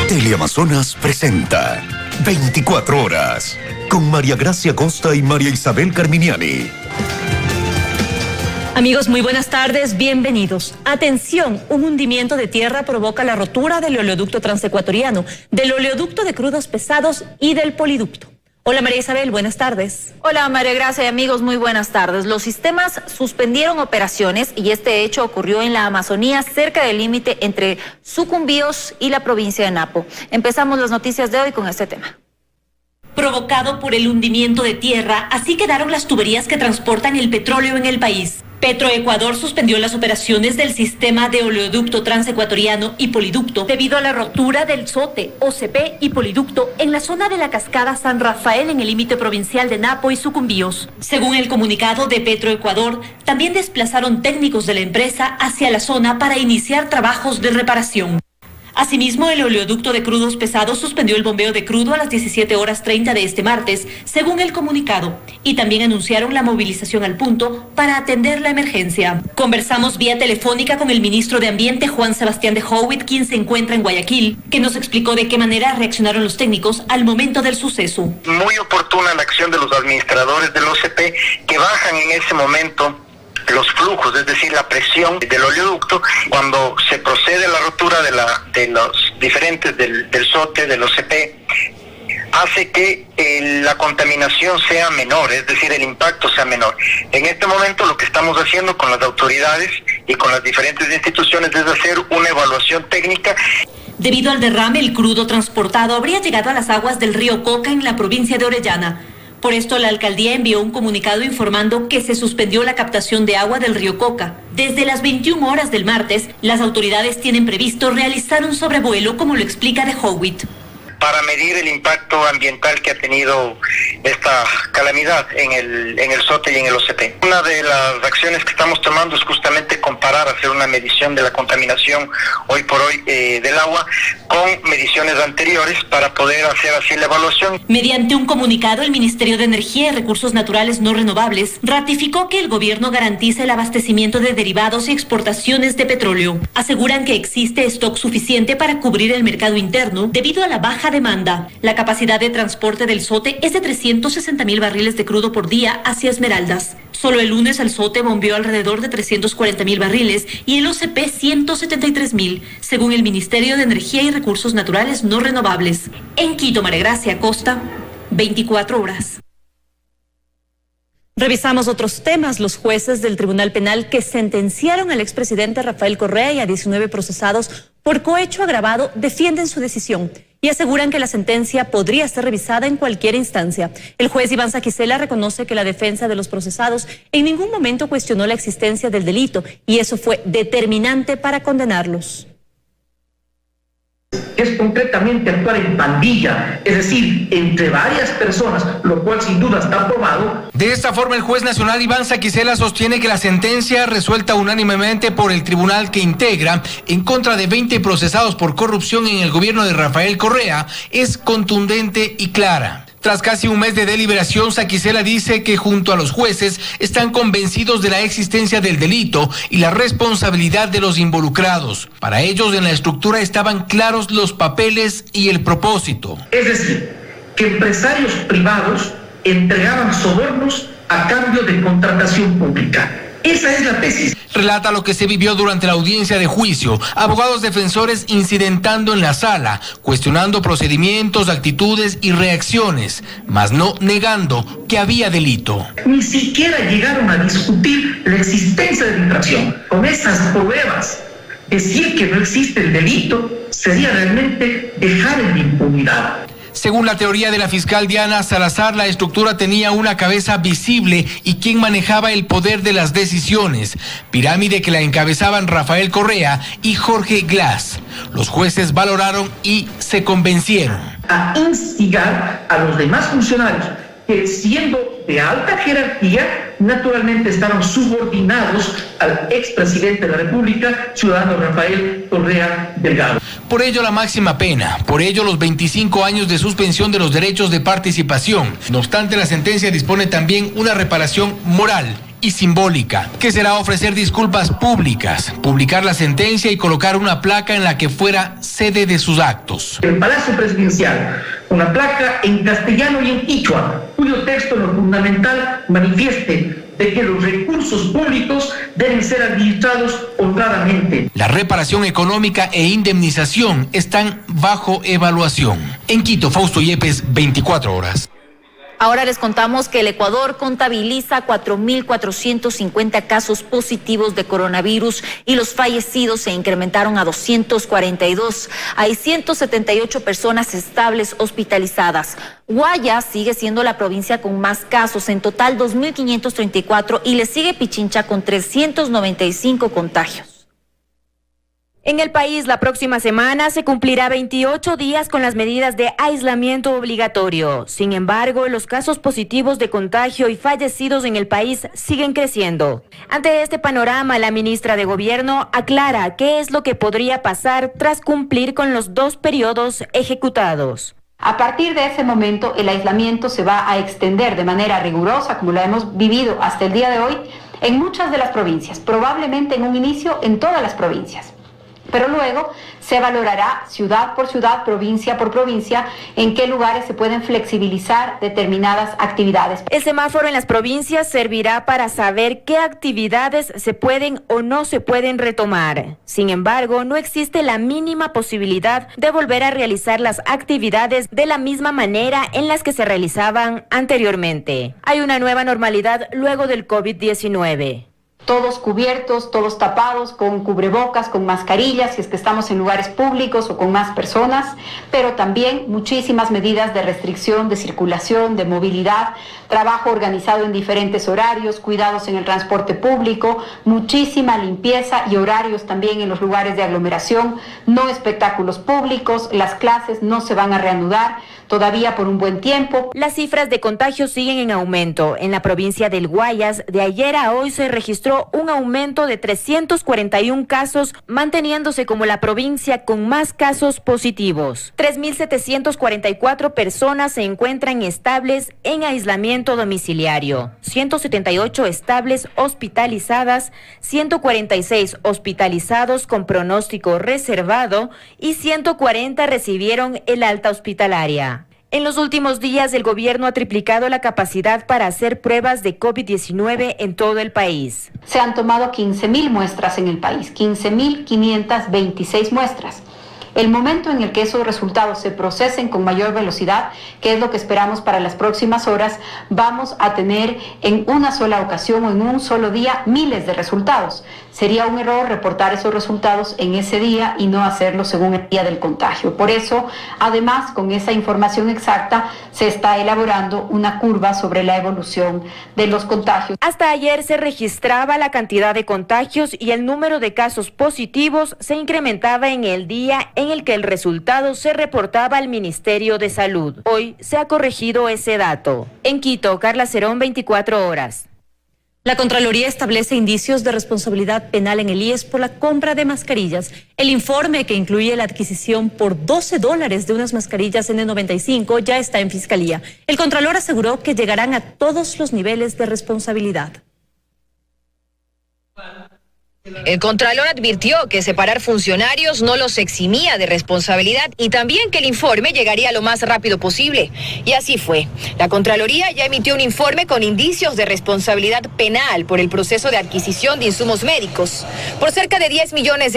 Teleamazonas presenta 24 horas con María Gracia Costa y María Isabel Carminiani. Amigos, muy buenas tardes, bienvenidos. Atención, un hundimiento de tierra provoca la rotura del oleoducto transecuatoriano, del oleoducto de crudos pesados y del poliducto. Hola María Isabel, buenas tardes. Hola María Gracia y amigos, muy buenas tardes. Los sistemas suspendieron operaciones y este hecho ocurrió en la Amazonía, cerca del límite entre Sucumbíos y la provincia de Napo. Empezamos las noticias de hoy con este tema. Provocado por el hundimiento de tierra, así quedaron las tuberías que transportan el petróleo en el país. Petroecuador suspendió las operaciones del sistema de oleoducto transecuatoriano y poliducto debido a la rotura del SOTE, OCP y poliducto en la zona de la cascada San Rafael en el límite provincial de Napo y Sucumbíos. Según el comunicado de Petroecuador, también desplazaron técnicos de la empresa hacia la zona para iniciar trabajos de reparación. Asimismo, el oleoducto de crudos pesados suspendió el bombeo de crudo a las 17:30 de este martes, según el comunicado, y también anunciaron la movilización al punto para atender la emergencia. Conversamos vía telefónica con el ministro de Ambiente, Juan Sebastián de Howitt, quien se encuentra en Guayaquil, que nos explicó de qué manera reaccionaron los técnicos al momento del suceso. Muy oportuna la acción de los administradores del OCP, que bajan en ese momento los flujos, es decir, la presión del oleoducto, cuando se procede a la rotura de los diferentes del SOTE, del OCP, hace que la contaminación sea menor, es decir, el impacto sea menor. En este momento lo que estamos haciendo con las autoridades y con las diferentes instituciones es hacer una evaluación técnica. Debido al derrame, el crudo transportado habría llegado a las aguas del río Coca en la provincia de Orellana. Por esto, la alcaldía envió un comunicado informando que se suspendió la captación de agua del río Coca. Desde las 21 horas del martes, las autoridades tienen previsto realizar un sobrevuelo, como lo explica de Howitt, para medir el impacto ambiental que ha tenido esta calamidad en el SOTE y en el OCP. Una de las acciones que estamos tomando es justamente comparar, hacer una medición de la contaminación hoy por hoy del agua con mediciones anteriores para poder hacer así la evaluación. Mediante un comunicado, el Ministerio de Energía y Recursos Naturales No Renovables ratificó que el gobierno garantiza el abastecimiento de derivados y exportaciones de petróleo. Aseguran que existe stock suficiente para cubrir el mercado interno debido a la baja demanda. La capacidad de transporte del SOTE es de 360,000 barriles de crudo por día hacia Esmeraldas. Solo el lunes el SOTE bombeó alrededor de 340,000 barriles y el OCP 173,000, según el Ministerio de Energía y Recursos Naturales No Renovables. En Quito, María Gracia Costa, 24 horas. Revisamos otros temas. Los jueces del Tribunal Penal que sentenciaron al expresidente Rafael Correa y a 19 procesados por cohecho agravado defienden su decisión y aseguran que la sentencia podría ser revisada en cualquier instancia. El juez Iván Saquicela reconoce que la defensa de los procesados en ningún momento cuestionó la existencia del delito y eso fue determinante para condenarlos. Es concretamente actuar en pandilla, es decir, entre varias personas, lo cual sin duda está probado. De esta forma, el juez nacional Iván Saquicela sostiene que la sentencia resuelta unánimemente por el tribunal que integra en contra de 20 procesados por corrupción en el gobierno de Rafael Correa es contundente y clara. Tras casi un mes de deliberación, Saquicela dice que junto a los jueces están convencidos de la existencia del delito y la responsabilidad de los involucrados. Para ellos, en la estructura estaban claros los papeles y el propósito. Es decir, que empresarios privados entregaban sobornos a cambio de contratación pública. Esa es la tesis. Relata lo que se vivió durante la audiencia de juicio. Abogados defensores incidentando en la sala, cuestionando procedimientos, actitudes y reacciones, mas no negando que había delito. Ni siquiera llegaron a discutir la existencia de la infracción. Con esas pruebas, decir que no existe el delito sería realmente dejar en la impunidad. Según la teoría de la fiscal Diana Salazar, la estructura tenía una cabeza visible y quien manejaba el poder de las decisiones. Pirámide que la encabezaban Rafael Correa y Jorge Glass. Los jueces valoraron y se convencieron. A instigar a los demás funcionarios que, siendo de alta jerarquía, naturalmente estaban subordinados al expresidente de la República, ciudadano Rafael Correa Delgado. Por ello la máxima pena, por ello los 25 años de suspensión de los derechos de participación. No obstante, la sentencia dispone también una reparación moral y simbólica, que será ofrecer disculpas públicas, publicar la sentencia y colocar una placa en la que fuera sede de sus actos. El Palacio Presidencial, una placa en castellano y en quichua, cuyo texto en lo fundamental manifieste de que los recursos públicos deben ser administrados honradamente. La reparación económica e indemnización están bajo evaluación. En Quito, Fausto Yepes, 24 horas. Ahora les contamos que el Ecuador contabiliza 4.450 casos positivos de coronavirus y los fallecidos se incrementaron a 242. Hay 178 personas estables hospitalizadas. Guayas sigue siendo la provincia con más casos, en total 2.534, y le sigue Pichincha con 395 contagios. En el país, la próxima semana se cumplirá 28 días con las medidas de aislamiento obligatorio. Sin embargo, los casos positivos de contagio y fallecidos en el país siguen creciendo. Ante este panorama, la ministra de Gobierno aclara qué es lo que podría pasar tras cumplir con los 2 periodos ejecutados. A partir de ese momento, el aislamiento se va a extender de manera rigurosa, como lo hemos vivido hasta el día de hoy, en muchas de las provincias, probablemente en un inicio en todas las provincias. Pero luego se valorará ciudad por ciudad, provincia por provincia, en qué lugares se pueden flexibilizar determinadas actividades. El semáforo en las provincias servirá para saber qué actividades se pueden o no se pueden retomar. Sin embargo, no existe la mínima posibilidad de volver a realizar las actividades de la misma manera en las que se realizaban anteriormente. Hay una nueva normalidad luego del COVID-19. Todos cubiertos, todos tapados, con cubrebocas, con mascarillas, si es que estamos en lugares públicos o con más personas, pero también muchísimas medidas de restricción, de circulación, de movilidad, trabajo organizado en diferentes horarios, cuidados en el transporte público, muchísima limpieza y horarios también en los lugares de aglomeración, no espectáculos públicos, las clases no se van a reanudar todavía por un buen tiempo. Las cifras de contagios siguen en aumento. En la provincia del Guayas, de ayer a hoy se registró un aumento de 341 casos, manteniéndose como la provincia con más casos positivos. 3.744 personas se encuentran estables en aislamiento domiciliario, 178 estables hospitalizadas, 146 hospitalizados con pronóstico reservado y 140 recibieron el alta hospitalaria. En los últimos días, el gobierno ha triplicado la capacidad para hacer pruebas de COVID-19 en todo el país. Se han tomado 15.000 muestras en el país, 15.526 muestras. El momento en el que esos resultados se procesen con mayor velocidad, que es lo que esperamos para las próximas horas, vamos a tener en una sola ocasión o en un solo día miles de resultados. Sería un error reportar esos resultados en ese día y no hacerlo según el día del contagio. Por eso, además, con esa información exacta, se está elaborando una curva sobre la evolución de los contagios. Hasta ayer se registraba la cantidad de contagios y el número de casos positivos se incrementaba en el día en el que el resultado se reportaba al Ministerio de Salud. Hoy se ha corregido ese dato. En Quito, Carla Cerón, 24 horas. La Contraloría establece indicios de responsabilidad penal en el IES por la compra de mascarillas. El informe, que incluye la adquisición por $12 de unas mascarillas N95, ya está en Fiscalía. El Contralor aseguró que llegarán a todos los niveles de responsabilidad. El Contralor advirtió que separar funcionarios no los eximía de responsabilidad y también que el informe llegaría lo más rápido posible. Y así fue. La Contraloría ya emitió un informe con indicios de responsabilidad penal por el proceso de adquisición de insumos médicos por cerca de $10 millones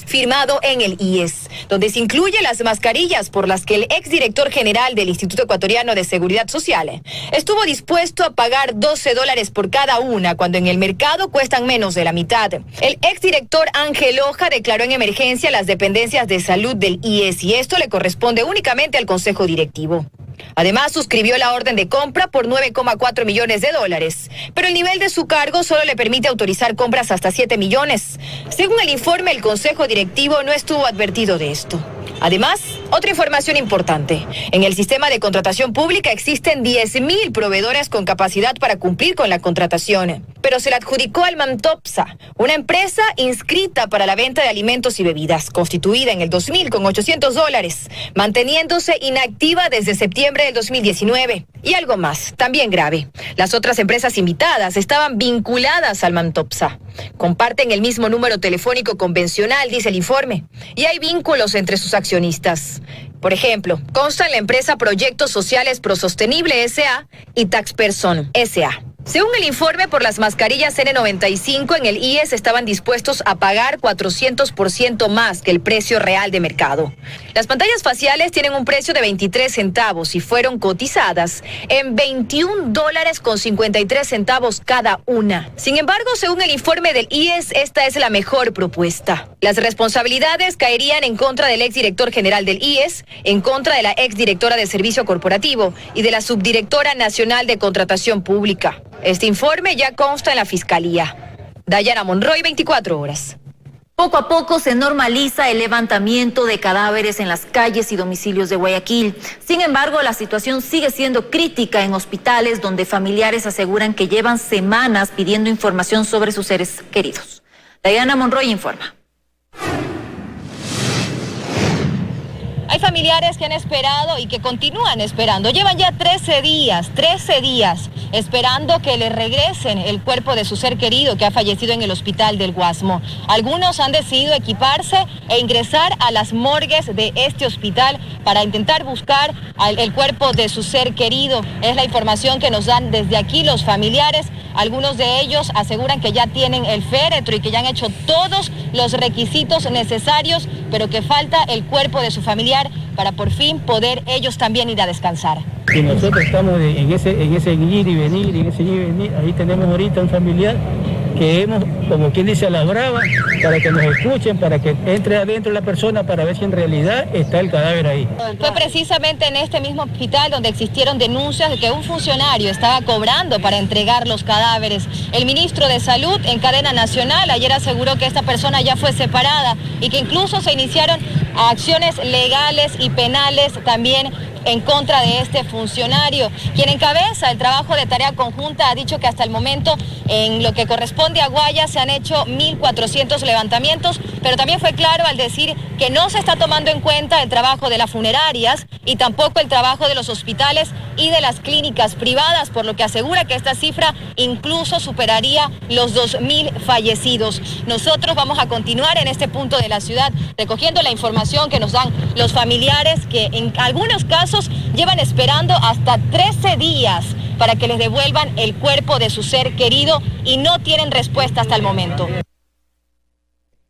firmado en el IES, donde se incluye las mascarillas por las que el exdirector general del Instituto Ecuatoriano de Seguridad Social estuvo dispuesto a pagar $12 por cada una, cuando en el mercado cuestan menos de la mitad. El exdirector Ángel Hoja declaró en emergencia las dependencias de salud del IES y esto le corresponde únicamente al Consejo Directivo. Además, suscribió la orden de compra por $9,4 millones, pero el nivel de su cargo solo le permite autorizar compras hasta $7 millones. Según el informe, el Consejo Directivo no estuvo advertido de esto. Además, Otra información importante. En el sistema de contratación pública existen 10.000 proveedores con capacidad para cumplir con la contratación, pero se la adjudicó al Mantopsa, una empresa inscrita para la venta de alimentos y bebidas, constituida en el 2000 con $800, manteniéndose inactiva desde septiembre del 2019. Y algo más, también grave. Las otras empresas invitadas estaban vinculadas al Mantopsa. Comparten el mismo número telefónico convencional, dice el informe, y hay vínculos entre sus accionistas. Por ejemplo, consta en la empresa Proyectos Sociales Prosostenible S.A. y Taxperson S.A. Según el informe, por las mascarillas N95 en el IES estaban dispuestos a pagar 400% más que el precio real de mercado. Las pantallas faciales tienen un precio de 23 centavos y fueron cotizadas en $21.53 cada una. Sin embargo, según el informe del IES, esta es la mejor propuesta. Las responsabilidades caerían en contra del exdirector general del IES, en contra de la exdirectora de Servicio Corporativo y de la subdirectora nacional de Contratación Pública. Este informe ya consta en la Fiscalía. Dayana Monroy, 24 horas. Poco a poco se normaliza el levantamiento de cadáveres en las calles y domicilios de Guayaquil. Sin embargo, la situación sigue siendo crítica en hospitales donde familiares aseguran que llevan semanas pidiendo información sobre sus seres queridos. Dayana Monroy informa. Hay familiares que han esperado y que continúan esperando. Llevan ya 13 días esperando que le regresen el cuerpo de su ser querido que ha fallecido en el hospital del Guasmo. Algunos han decidido equiparse e ingresar a las morgues de este hospital para intentar buscar el cuerpo de su ser querido. Es la información que nos dan desde aquí los familiares. Algunos de ellos aseguran que ya tienen el féretro y que ya han hecho todos los requisitos necesarios, pero que falta el cuerpo de su familiar para por fin poder ellos también ir a descansar. Y nosotros estamos en ese ir y venir, ahí tenemos ahorita un familiar que hemos, como quien dice, a la brava, para que nos escuchen, para que entre adentro la persona para ver si en realidad está el cadáver ahí. Fue precisamente en este mismo hospital donde existieron denuncias de que un funcionario estaba cobrando para entregar los cadáveres. El ministro de Salud en cadena nacional ayer aseguró que esta persona ya fue separada y que incluso se iniciaron acciones legales y penales también en contra de este funcionario. Quien encabeza el trabajo de tarea conjunta ha dicho que hasta el momento en lo que corresponde a Guayas se han hecho 1.400 levantamientos, pero también fue claro al decir que no se está tomando en cuenta el trabajo de las funerarias y tampoco el trabajo de los hospitales y de las clínicas privadas, por lo que asegura que esta cifra incluso superaría los 2.000 fallecidos. Nosotros vamos a continuar en este punto de la ciudad recogiendo la información que nos dan los familiares que en algunos casos llevan esperando hasta 13 días para que les devuelvan el cuerpo de su ser querido y no tienen respuesta hasta el momento.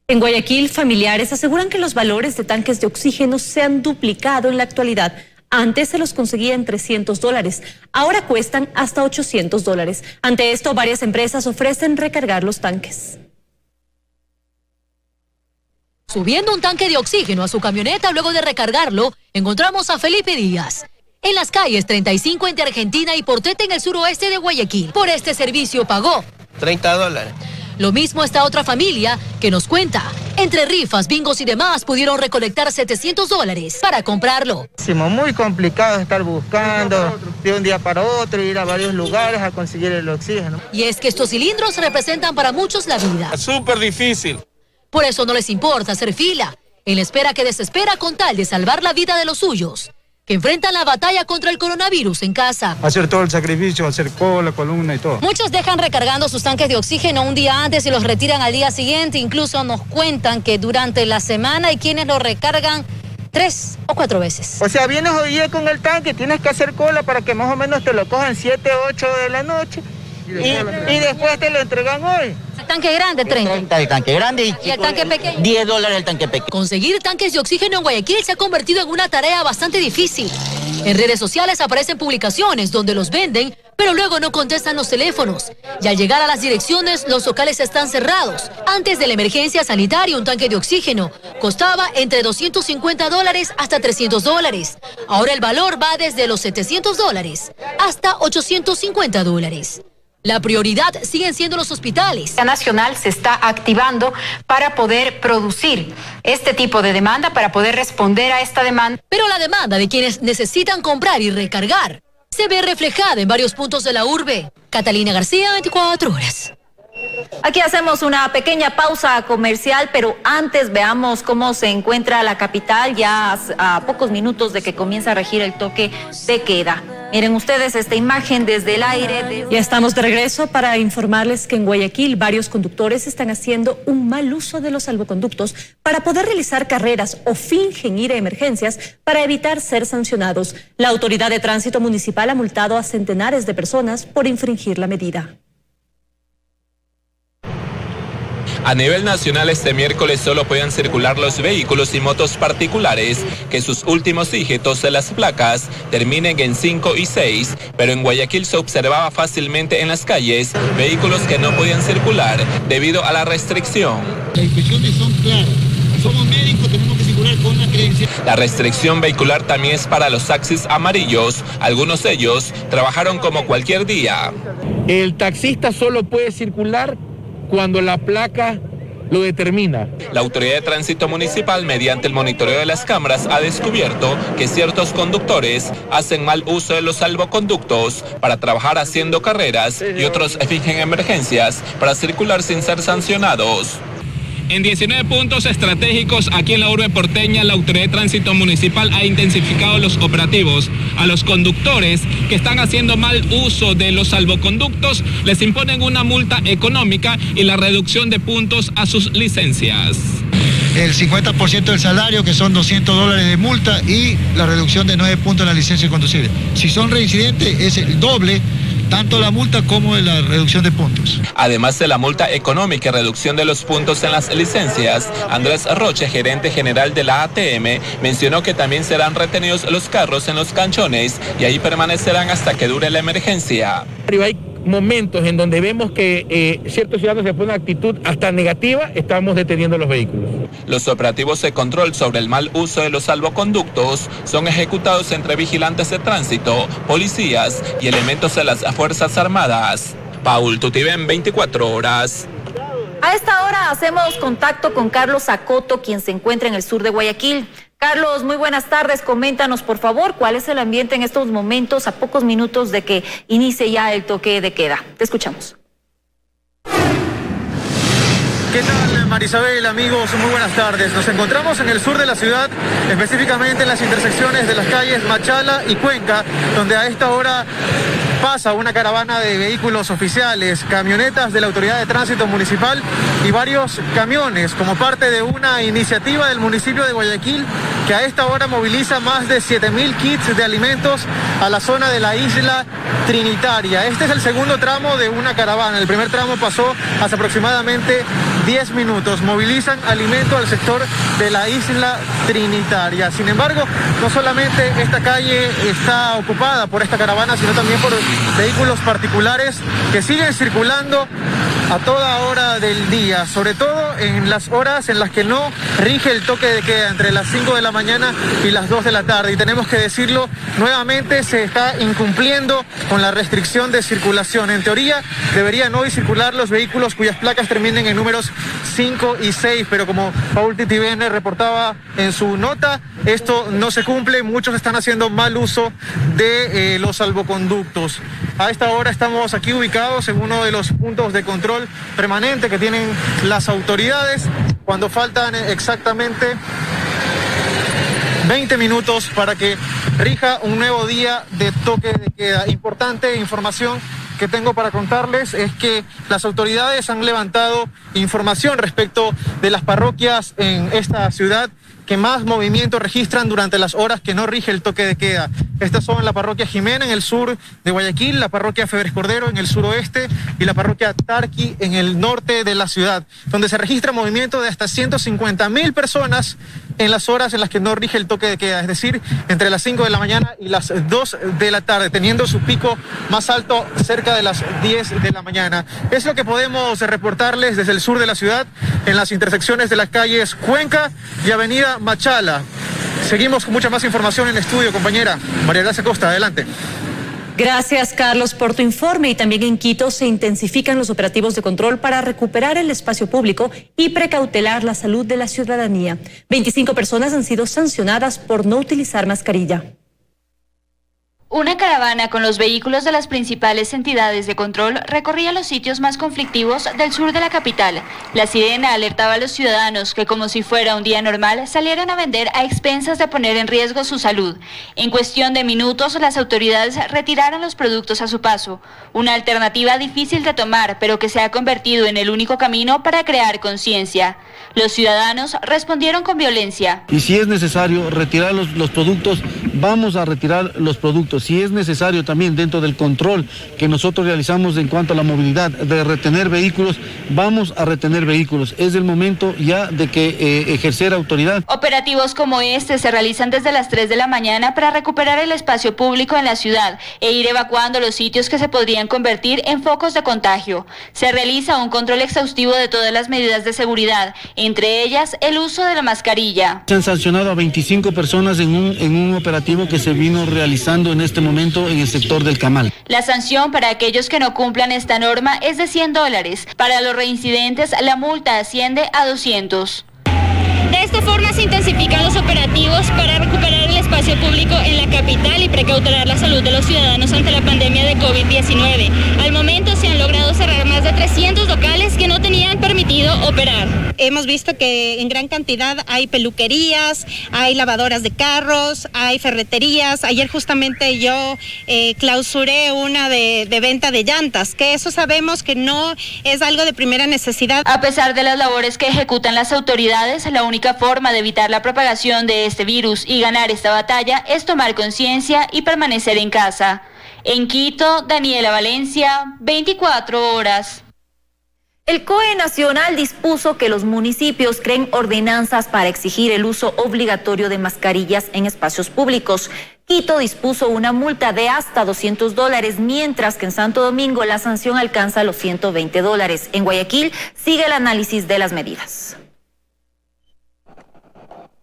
En Guayaquil, familiares aseguran que los valores de tanques de oxígeno se han duplicado en la actualidad. Antes se los conseguía en $300, ahora cuestan hasta $800. Ante esto, varias empresas ofrecen recargar los tanques. Subiendo un tanque de oxígeno a su camioneta luego de recargarlo, encontramos a Felipe Díaz en las calles 35 entre Argentina y Portete en el suroeste de Guayaquil. Por este servicio pagó $30. Lo mismo esta otra familia que nos cuenta. Entre rifas, bingos y demás pudieron recolectar $700 para comprarlo. Muy complicado estar buscando de un día para otro, ir a varios lugares a conseguir el oxígeno. Y es que estos cilindros representan para muchos la vida. Súper difícil. Por eso no les importa hacer fila, en la espera que desespera con tal de salvar la vida de los suyos, que enfrentan la batalla contra el coronavirus en casa. Hacer todo el sacrificio, hacer cola, columna y todo. Muchos dejan recargando sus tanques de oxígeno un día antes y los retiran al día siguiente. Incluso nos cuentan que durante la semana hay quienes lo recargan 3 o 4 veces. O sea, vienes hoy día con el tanque, tienes que hacer cola para que más o menos te lo cojan 7, 8 de la noche y después te lo entregan hoy. El tanque grande, 30. El tanque grande y el tanque pequeño. $10 el tanque pequeño. Conseguir tanques de oxígeno en Guayaquil se ha convertido en una tarea bastante difícil. En redes sociales aparecen publicaciones donde los venden, pero luego no contestan los teléfonos. Y al llegar a las direcciones, los locales están cerrados. Antes de la emergencia sanitaria, un tanque de oxígeno costaba entre $250 hasta $300. Ahora el valor va desde los $700 hasta $850. La prioridad siguen siendo los hospitales. La nacional se está activando para poder producir este tipo de demanda, para poder responder a esta demanda. Pero la demanda de quienes necesitan comprar y recargar se ve reflejada en varios puntos de la urbe. Catalina García, 24 horas. Aquí hacemos una pequeña pausa comercial, pero antes veamos cómo se encuentra la capital ya a pocos minutos de que comience a regir el toque de queda. Miren ustedes esta imagen desde el aire. Ya estamos de regreso para informarles que en Guayaquil varios conductores están haciendo un mal uso de los salvoconductos para poder realizar carreras o fingen ir a emergencias para evitar ser sancionados. La Autoridad de Tránsito Municipal ha multado a centenares de personas por infringir la medida. A nivel nacional, este miércoles solo pueden circular los vehículos y motos particulares que sus últimos dígitos de las placas terminen en 5 y 6, pero en Guayaquil se observaba fácilmente en las calles vehículos que no podían circular debido a la restricción. Las inspecciones son claras. Somos médicos, tenemos que circular con una credencial. La restricción vehicular también es para los taxis amarillos. Algunos de ellos trabajaron como cualquier día. El taxista solo puede circular cuando la placa lo determina. La Autoridad de Tránsito Municipal, mediante el monitoreo de las cámaras, ha descubierto que ciertos conductores hacen mal uso de los salvoconductos para trabajar haciendo carreras y otros fingen emergencias para circular sin ser sancionados. En 19 puntos estratégicos aquí en la urbe porteña, la Autoridad de Tránsito Municipal ha intensificado los operativos. A los conductores que están haciendo mal uso de los salvoconductos les imponen una multa económica y la reducción de puntos a sus licencias. El 50% del salario, que son $200 de multa, y la reducción de 9 puntos en la licencia de conducir. Si son reincidentes, es el doble, tanto la multa como la reducción de puntos. Además de la multa económica y reducción de los puntos en las licencias, Andrés Roche, gerente general de la ATM, mencionó que también serán retenidos los carros en los canchones y ahí permanecerán hasta que dure la emergencia. Hay momentos en donde vemos que ciertos ciudadanos se ponen actitud hasta negativa, estamos deteniendo los vehículos. Los operativos de control sobre el mal uso de los salvoconductos son ejecutados entre vigilantes de tránsito, policías y elementos de las Fuerzas Armadas. Paul Tutibén, 24 horas. A esta hora hacemos contacto con Carlos Acoto, quien se encuentra en el sur de Guayaquil. Carlos, muy buenas tardes. Coméntanos, por favor, cuál es el ambiente en estos momentos a pocos minutos de que inicie ya el toque de queda. Te escuchamos. ¿Qué tal, Marisabel, amigos? Muy buenas tardes. Nos encontramos en el sur de la ciudad, específicamente en las intersecciones de las calles Machala y Cuenca, donde a esta hora pasa una caravana de vehículos oficiales, camionetas de la Autoridad de Tránsito Municipal y varios camiones como parte de una iniciativa del municipio de Guayaquil que a esta hora moviliza más de 7.000 kits de alimentos a la zona de la isla Trinitaria. Este es el segundo tramo de una caravana. El primer tramo pasó hace aproximadamente 10 minutos. Movilizan alimento al sector de la isla Trinitaria. Sin embargo, no solamente esta calle está ocupada por esta caravana, sino también por vehículos particulares que siguen circulando a toda hora del día, sobre todo en las horas en las que no rige el toque de queda, entre las 5 de la mañana y las 2 de la tarde. Y tenemos que decirlo nuevamente, se está incumpliendo con la restricción de circulación. En teoría, deberían hoy circular los vehículos cuyas placas terminen en números 5 y 6, pero como Paul Tutibén reportaba en su nota, esto no se cumple. Muchos están haciendo mal uso de los salvoconductos. A esta hora estamos aquí ubicados en uno de los puntos de control permanente que tienen las autoridades, cuando faltan exactamente 20 minutos para que rija un nuevo día de toque de queda. Importante información que tengo para contarles es que las autoridades han levantado información respecto de las parroquias en esta ciudad que más movimiento registran durante las horas que no rige el toque de queda. Estas son la parroquia Jimena en el sur de Guayaquil, la parroquia Febres Cordero en el suroeste y la parroquia Tarqui en el norte de la ciudad, donde se registra movimiento de hasta 150.000 personas en las horas en las que no rige el toque de queda, es decir, entre las 5 de la mañana y las 2 de la tarde, teniendo su pico más alto cerca de las 10 de la mañana. Es lo que podemos reportarles desde el sur de la ciudad, en las intersecciones de las calles Cuenca y Avenida Machala. Seguimos con mucha más información en el estudio, compañera María Gracia Costa, adelante. Gracias, Carlos, por tu informe. Y también en Quito se intensifican los operativos de control para recuperar el espacio público y precautelar la salud de la ciudadanía. 25 personas han sido sancionadas por no utilizar mascarilla. Una caravana con los vehículos de las principales entidades de control recorría los sitios más conflictivos del sur de la capital. La sirena alertaba a los ciudadanos que, como si fuera un día normal, salieran a vender a expensas de poner en riesgo su salud. En cuestión de minutos, las autoridades retiraron los productos a su paso. Una alternativa difícil de tomar, pero que se ha convertido en el único camino para crear conciencia. Los ciudadanos respondieron con violencia. Y si es necesario retirar los productos, vamos a retirar los productos. Si es necesario también dentro del control que nosotros realizamos en cuanto a la movilidad, de retener vehículos, vamos a retener vehículos. Es el momento ya de que ejercer autoridad. Operativos como este se realizan desde las 3 de la mañana para recuperar el espacio público en la ciudad e ir evacuando los sitios que se podrían convertir en focos de contagio. Se realiza un control exhaustivo de todas las medidas de seguridad, entre ellas el uso de la mascarilla. Se han sancionado a 25 personas en un operativo que se vino realizando en este momento en el sector del Camal. La sanción para aquellos que no cumplan esta norma es de $100. Para los reincidentes, la multa asciende a 200. De esta forma se intensifican los operativos para recuperar el espacio público en la capital y precautelar la salud de los ciudadanos ante la pandemia de COVID-19. Al momento se han logrado cerrar más de 300 locales que no tenían permitido operar. Hemos visto que en gran cantidad hay peluquerías, hay lavadoras de carros, hay ferreterías. Ayer justamente yo clausuré una de venta de llantas, que eso sabemos que no es algo de primera necesidad. A pesar de las labores que ejecutan las autoridades, la única forma de evitar la propagación de este virus y ganar esta batalla es tomar conciencia y permanecer en casa. En Quito, Daniela Valencia, 24 horas. El COE Nacional dispuso que los municipios creen ordenanzas para exigir el uso obligatorio de mascarillas en espacios públicos. Quito dispuso una multa de hasta $200, mientras que en Santo Domingo la sanción alcanza los $120. En Guayaquil sigue el análisis de las medidas.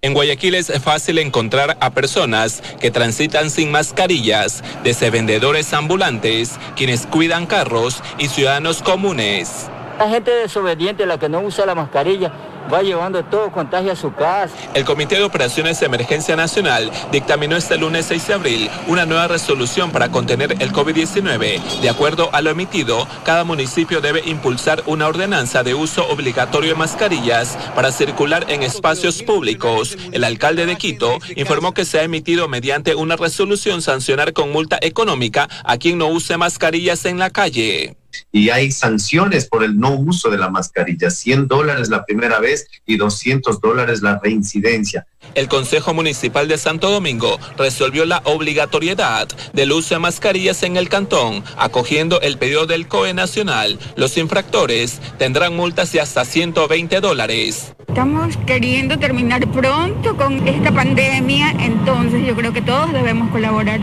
En Guayaquil es fácil encontrar a personas que transitan sin mascarillas, desde vendedores ambulantes, quienes cuidan carros y ciudadanos comunes. La gente desobediente, la que no usa la mascarilla, va llevando todo contagio a su casa. El Comité de Operaciones de Emergencia Nacional dictaminó este lunes 6 de abril una nueva resolución para contener el COVID-19. De acuerdo a lo emitido, cada municipio debe impulsar una ordenanza de uso obligatorio de mascarillas para circular en espacios públicos. El alcalde de Quito informó que se ha emitido mediante una resolución sancionar con multa económica a quien no use mascarillas en la calle. Y hay sanciones por el no uso de la mascarilla, $100 la primera vez y $200 la reincidencia. El Consejo Municipal de Santo Domingo resolvió la obligatoriedad del uso de mascarillas en el cantón, acogiendo el pedido del COE Nacional. Los infractores tendrán multas de hasta $120. Estamos queriendo terminar pronto con esta pandemia, entonces yo creo que todos debemos colaborar.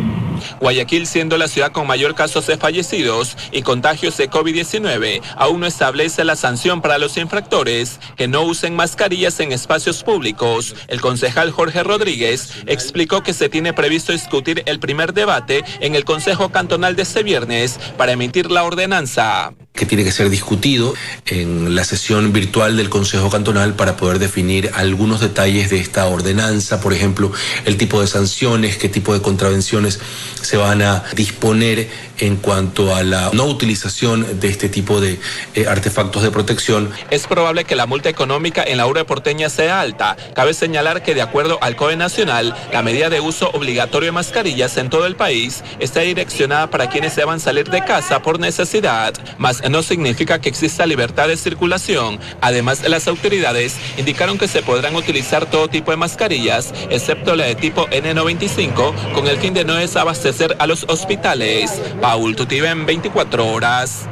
Guayaquil, siendo la ciudad con mayor casos de fallecidos y contagios de COVID-19, aún no establece la sanción para los infractores que no usen mascarillas en espacios públicos. El concejal Jorge Rodríguez explicó que se tiene previsto discutir el primer debate en el Consejo Cantonal de este viernes para emitir la ordenanza. Que tiene que ser discutido en la sesión virtual del Consejo Cantonal para poder definir algunos detalles de esta ordenanza, por ejemplo, el tipo de sanciones, qué tipo de contravenciones se van a disponer en cuanto a la no utilización de este tipo de artefactos de protección. Es probable que la multa económica en la urbe porteña sea alta. Cabe señalar que de acuerdo al COE Nacional, la medida de uso obligatorio de mascarillas en todo el país está direccionada para quienes deban salir de casa por necesidad, mas no significa que exista libertad de circulación. Además, las autoridades indicaron que se podrán utilizar todo tipo de mascarillas, excepto la de tipo N95, con el fin de no desabastecer a los hospitales. Paul Tutiven, 24 horas.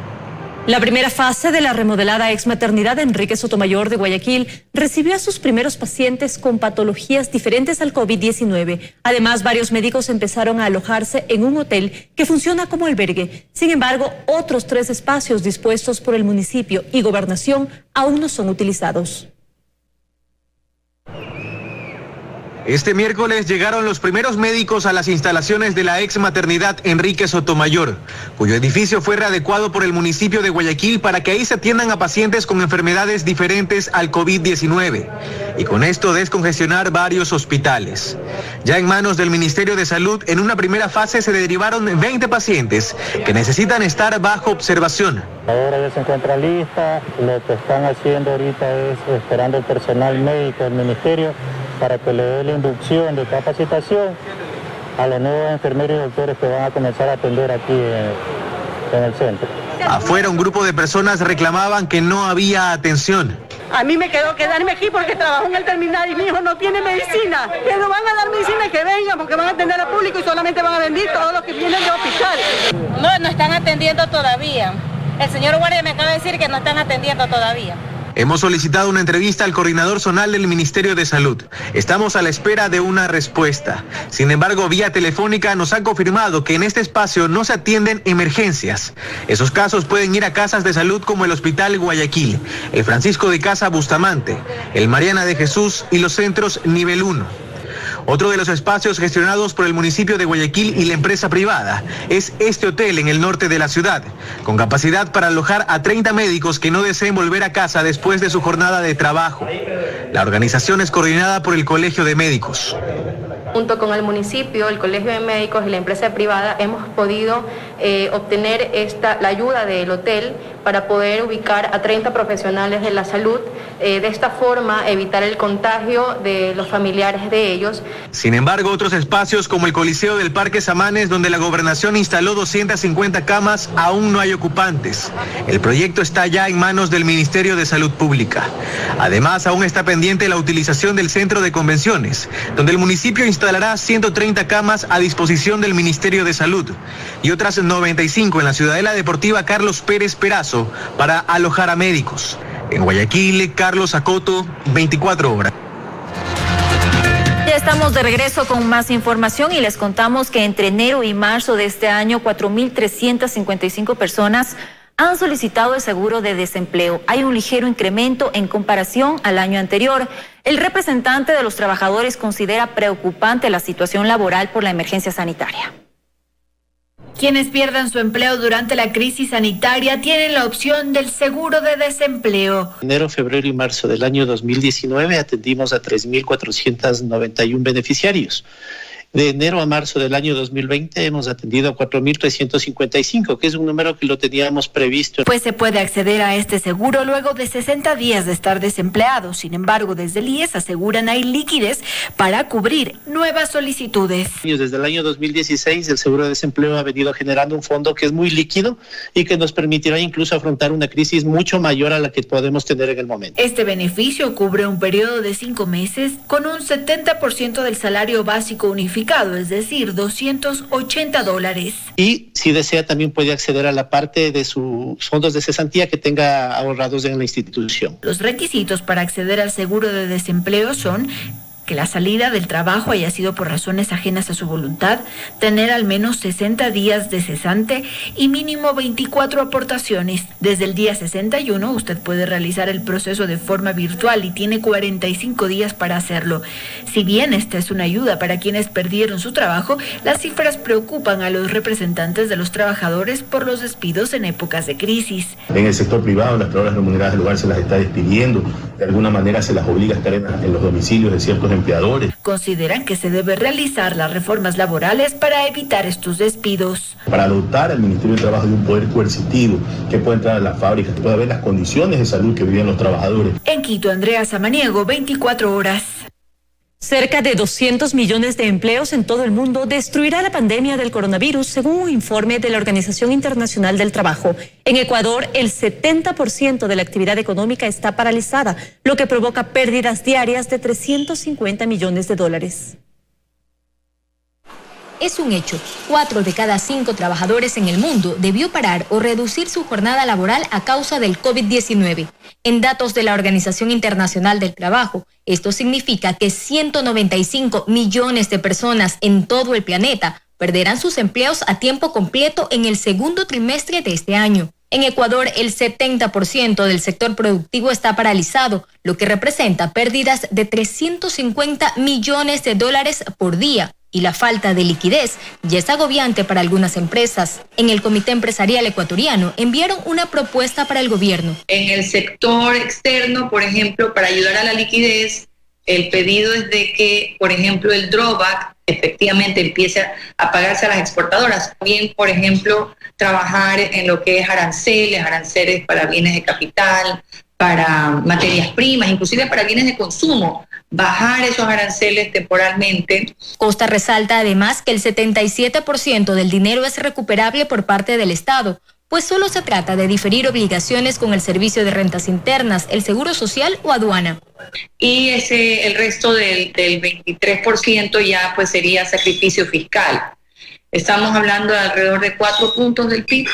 La primera fase de la remodelada exmaternidad Enrique Sotomayor de Guayaquil recibió a sus primeros pacientes con patologías diferentes al COVID-19. Además, varios médicos empezaron a alojarse en un hotel que funciona como albergue. Sin embargo, otros 3 espacios dispuestos por el municipio y gobernación aún no son utilizados. Este miércoles llegaron los primeros médicos a las instalaciones de la ex maternidad Enrique Sotomayor, cuyo edificio fue readecuado por el municipio de Guayaquil para que ahí se atiendan a pacientes con enfermedades diferentes al COVID-19 y con esto descongestionar varios hospitales. Ya en manos del Ministerio de Salud, en una primera fase se derivaron 20 pacientes que necesitan estar bajo observación. Ahora ya se encuentra lista, lo que están haciendo ahorita es esperando el personal médico del ministerio para que le dé la inducción de capacitación a los nuevos enfermeros y doctores que van a comenzar a atender aquí en el centro. Afuera un grupo de personas reclamaban que no había atención. A mí me quedó quedarme aquí porque trabajo en el terminal y mi hijo no tiene medicina. Que nos van a dar medicina, que vengan porque van a atender al público y solamente van a venir todos los que vienen de hospital. No están atendiendo todavía. El señor guardia me acaba de decir que no están atendiendo todavía. Hemos solicitado una entrevista al coordinador zonal del Ministerio de Salud. Estamos a la espera de una respuesta. Sin embargo, vía telefónica nos han confirmado que en este espacio no se atienden emergencias. Esos casos pueden ir a casas de salud como el Hospital Guayaquil, el Francisco de Casa Bustamante, el Mariana de Jesús y los centros nivel 1. Otro de los espacios gestionados por el municipio de Guayaquil y la empresa privada es este hotel en el norte de la ciudad, con capacidad para alojar a 30 médicos que no deseen volver a casa después de su jornada de trabajo. La organización es coordinada por el Colegio de Médicos. Junto con el municipio, el Colegio de Médicos y la empresa privada hemos podido obtener la ayuda del hotel para poder ubicar a 30 profesionales de la salud, de esta forma evitar el contagio de los familiares de ellos. Sin embargo, otros espacios como el Coliseo del Parque Samanes, donde la gobernación instaló 250 camas, aún no hay ocupantes. El proyecto está ya en manos del Ministerio de Salud Pública. Además, aún está pendiente la utilización del centro de convenciones, donde el municipio instalará 130 camas a disposición del Ministerio de Salud y otras 95 en la Ciudadela Deportiva Carlos Pérez Perazo para alojar a médicos. En Guayaquil, Carlos Acoto, 24 horas. Ya estamos de regreso con más información y les contamos que entre enero y marzo de este año 4.355 personas han solicitado el seguro de desempleo. Hay un ligero incremento en comparación al año anterior. El representante de los trabajadores considera preocupante la situación laboral por la emergencia sanitaria. Quienes pierdan su empleo durante la crisis sanitaria tienen la opción del seguro de desempleo. Enero, febrero y marzo del año 2019 atendimos a 3.491 beneficiarios. De enero a marzo del año 2020 hemos atendido a 4.355, que es un número que lo teníamos previsto. Pues se puede acceder a este seguro luego de 60 días de estar desempleado. Sin embargo, desde el IES aseguran hay liquidez para cubrir nuevas solicitudes. Desde el año 2016 el seguro de desempleo ha venido generando un fondo que es muy líquido y que nos permitirá incluso afrontar una crisis mucho mayor a la que podemos tener en el momento. Este beneficio cubre un periodo de 5 meses con un 70% del salario básico unificado, es decir, $280. Y si desea también puede acceder a la parte de sus fondos de cesantía que tenga ahorrados en la institución. Los requisitos para acceder al seguro de desempleo son que la salida del trabajo haya sido por razones ajenas a su voluntad, tener al menos 60 días de cesante y mínimo 24 aportaciones. Desde el día 61 usted puede realizar el proceso de forma virtual y tiene 45 días para hacerlo. Si bien esta es una ayuda para quienes perdieron su trabajo, las cifras preocupan a los representantes de los trabajadores por los despidos en épocas de crisis. En el sector privado, las trabajadoras remuneradas del lugar se las está despidiendo, de alguna manera se las obliga a estar en los domicilios de ciertos empleadores. Consideran que se debe realizar las reformas laborales para evitar estos despidos. Para dotar al Ministerio de Trabajo de un poder coercitivo que pueda entrar a las fábricas, que pueda ver las condiciones de salud que viven los trabajadores. En Quito, Andrea Samaniego, 24 horas. Cerca de 200 millones de empleos en todo el mundo destruirá la pandemia del coronavirus, según un informe de la Organización Internacional del Trabajo. En Ecuador, el 70% de la actividad económica está paralizada, lo que provoca pérdidas diarias de $350 millones. Es un hecho, 4 de cada 5 trabajadores en el mundo debió parar o reducir su jornada laboral a causa del COVID-19. En datos de la Organización Internacional del Trabajo, esto significa que 195 millones de personas en todo el planeta perderán sus empleos a tiempo completo en el segundo trimestre de este año. En Ecuador, el 70% del sector productivo está paralizado, lo que representa pérdidas de $350 millones por día. Y la falta de liquidez ya es agobiante para algunas empresas. En el Comité Empresarial Ecuatoriano enviaron una propuesta para el gobierno. En el sector externo, por ejemplo, para ayudar a la liquidez, el pedido es de que, por ejemplo, el drawback efectivamente empiece a pagarse a las exportadoras. También, por ejemplo, trabajar en lo que es aranceles para bienes de capital, para materias primas, inclusive para bienes de consumo. Bajar esos aranceles temporalmente. Costa resalta además que el 77% del dinero es recuperable por parte del Estado, pues solo se trata de diferir obligaciones con el Servicio de Rentas Internas, el Seguro Social o aduana. Y el resto del 23% ya pues sería sacrificio fiscal. Estamos hablando de alrededor de 4 puntos del PIB.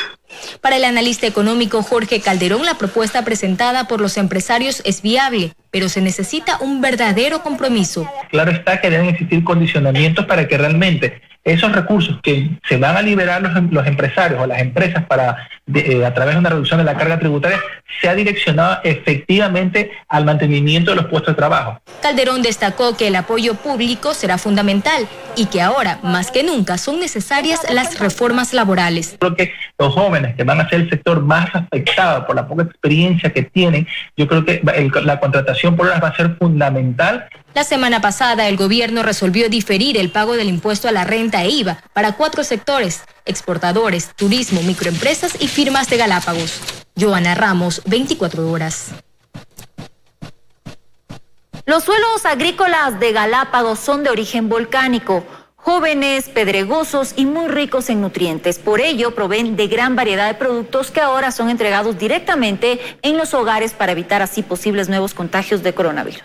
Para el analista económico Jorge Calderón, la propuesta presentada por los empresarios es viable, pero se necesita un verdadero compromiso. Claro está que deben existir condicionamientos para que realmente esos recursos que se van a liberar los empresarios o las empresas a través de una reducción de la carga tributaria sea direccionado efectivamente al mantenimiento de los puestos de trabajo. Calderón destacó que el apoyo público será fundamental y que ahora, más que nunca, son necesarias las reformas laborales. Creo que los jóvenes que van a ser el sector más afectado por la poca experiencia que tienen, yo creo que la contratación por horas va a ser fundamental. La semana pasada, el gobierno resolvió diferir el pago del impuesto a la renta e IVA para 4 sectores: exportadores, turismo, microempresas y firmas de Galápagos. Joana Ramos, 24 horas. Los suelos agrícolas de Galápagos son de origen volcánico, jóvenes, pedregosos y muy ricos en nutrientes. Por ello, proveen de gran variedad de productos que ahora son entregados directamente en los hogares para evitar así posibles nuevos contagios de coronavirus.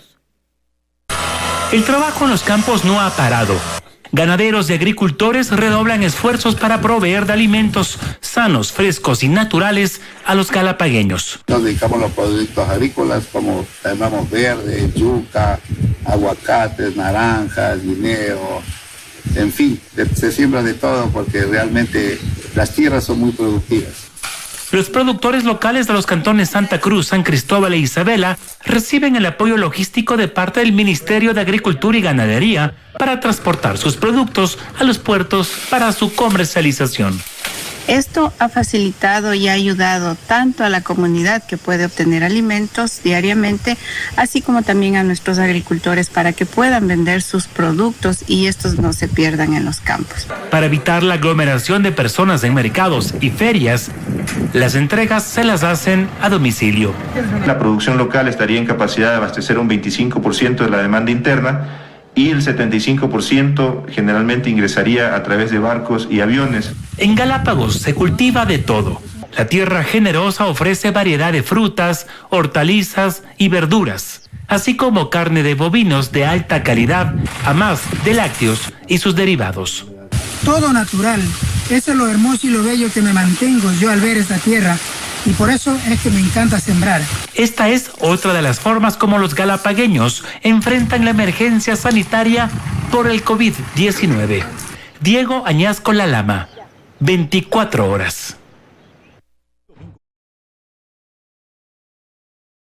El trabajo en los campos no ha parado. Ganaderos y agricultores redoblan esfuerzos para proveer de alimentos sanos, frescos y naturales a los galapagueños. Nos dedicamos a los productos agrícolas como tenemos verde, yuca, aguacates, naranjas, guineo, en fin, se siembra de todo porque realmente las tierras son muy productivas. Los productores locales de los cantones Santa Cruz, San Cristóbal e Isabela reciben el apoyo logístico de parte del Ministerio de Agricultura y Ganadería para transportar sus productos a los puertos para su comercialización. Esto ha facilitado y ha ayudado tanto a la comunidad que puede obtener alimentos diariamente, así como también a nuestros agricultores para que puedan vender sus productos y estos no se pierdan en los campos. Para evitar la aglomeración de personas en mercados y ferias, las entregas se las hacen a domicilio. La producción local estaría en capacidad de abastecer un 25% de la demanda interna y el 75% generalmente ingresaría a través de barcos y aviones. En Galápagos se cultiva de todo. La tierra generosa ofrece variedad de frutas, hortalizas y verduras, así como carne de bovinos de alta calidad, a más de lácteos y sus derivados. Todo natural. Eso es lo hermoso y lo bello que me mantengo yo al ver esta tierra. Y por eso es que me encanta sembrar. Esta es otra de las formas como los galapagueños enfrentan la emergencia sanitaria por el COVID-19. Diego Añasco La Lama, 24 horas.